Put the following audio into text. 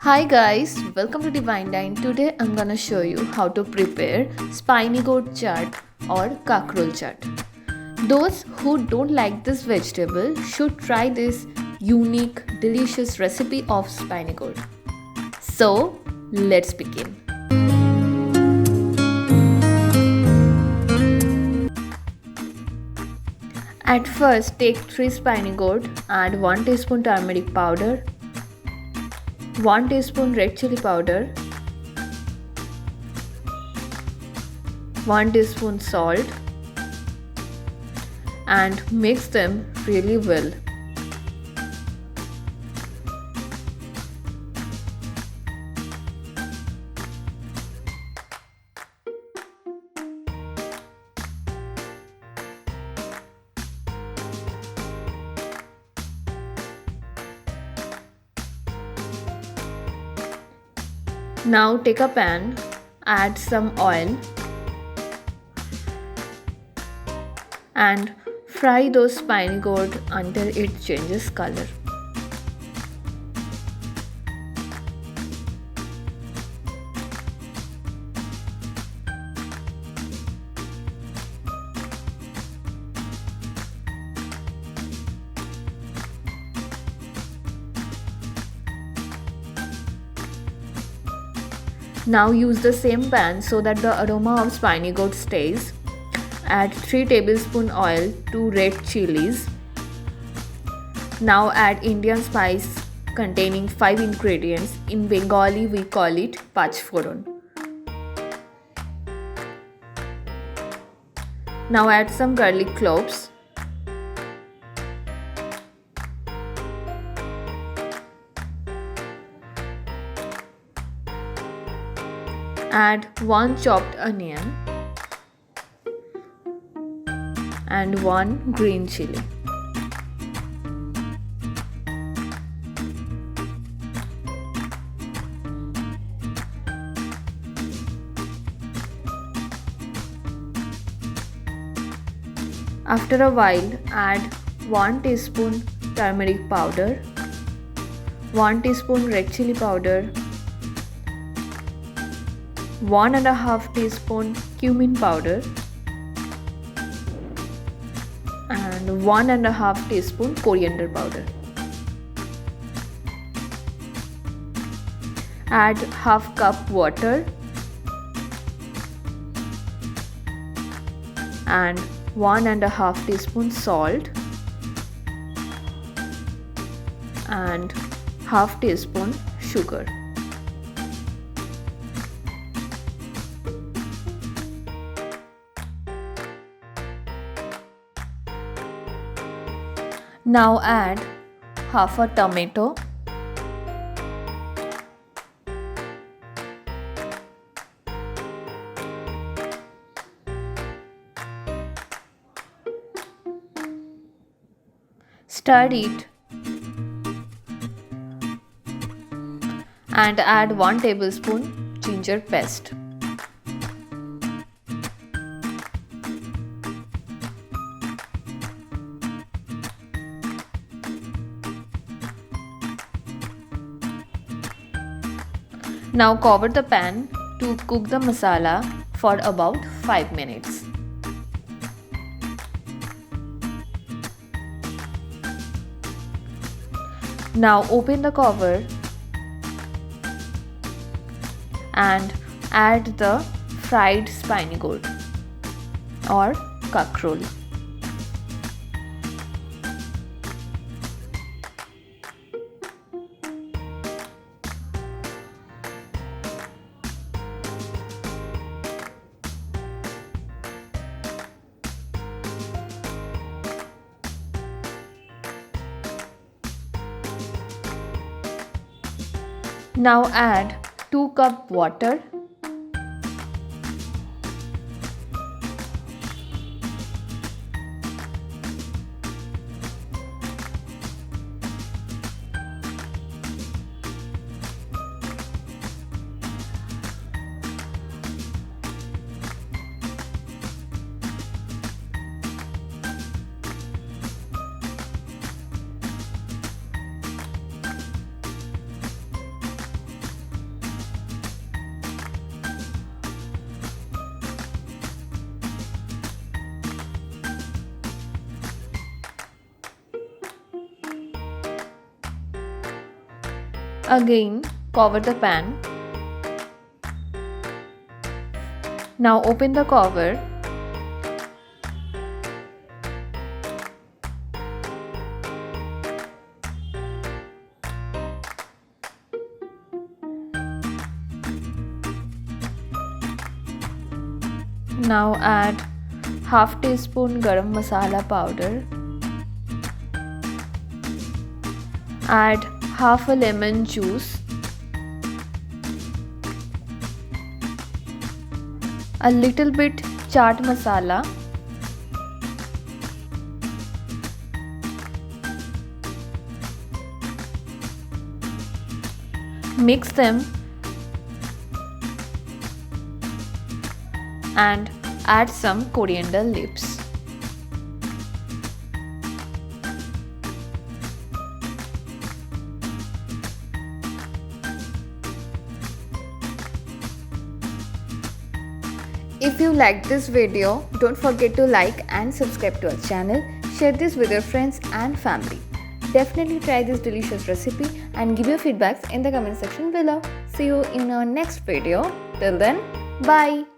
Hi guys, welcome to Divine Dine. Today I'm gonna show you how to prepare spiny gourd chaat or kakrol chaat. Those who don't like this vegetable should try this unique, delicious recipe of spiny gourd. So let's begin. At first, take 3 spiny gourd, add 1 teaspoon turmeric powder, 1 teaspoon red chili powder, 1 teaspoon salt, and mix them really well. Now take a pan, add some oil and fry those spiny gourd until it changes color. Now use the same pan so that the aroma of spiny gourd stays. Add 3 tablespoon oil, 2 red chilies. Now add Indian spice containing 5 ingredients. In Bengali we call it pachforon. Now add some garlic cloves. Add 1 chopped onion and 1 green chili. After a while, add 1 teaspoon turmeric powder, 1 teaspoon red chili powder, 1.5 teaspoon cumin powder and 1.5 teaspoon coriander powder. Add half cup water and 1.5 teaspoon salt and half teaspoon sugar. Now add half a tomato, stir it and add 1 tablespoon ginger paste. Now cover the pan to cook the masala for about 5 minutes. Now open the cover and add the fried spiny gourd or kakrol. Now add 2 cup water Again, cover the pan. Now open the cover. Now add half teaspoon garam masala powder. Add half a lemon juice. A little bit chaat masala. Mix them and add some coriander leaves. If you liked this video, don't forget to like and subscribe to our channel. Share this with your friends and family. Definitely try this delicious recipe and give your feedbacks in the comment section below. See you in our next video. Till then, bye.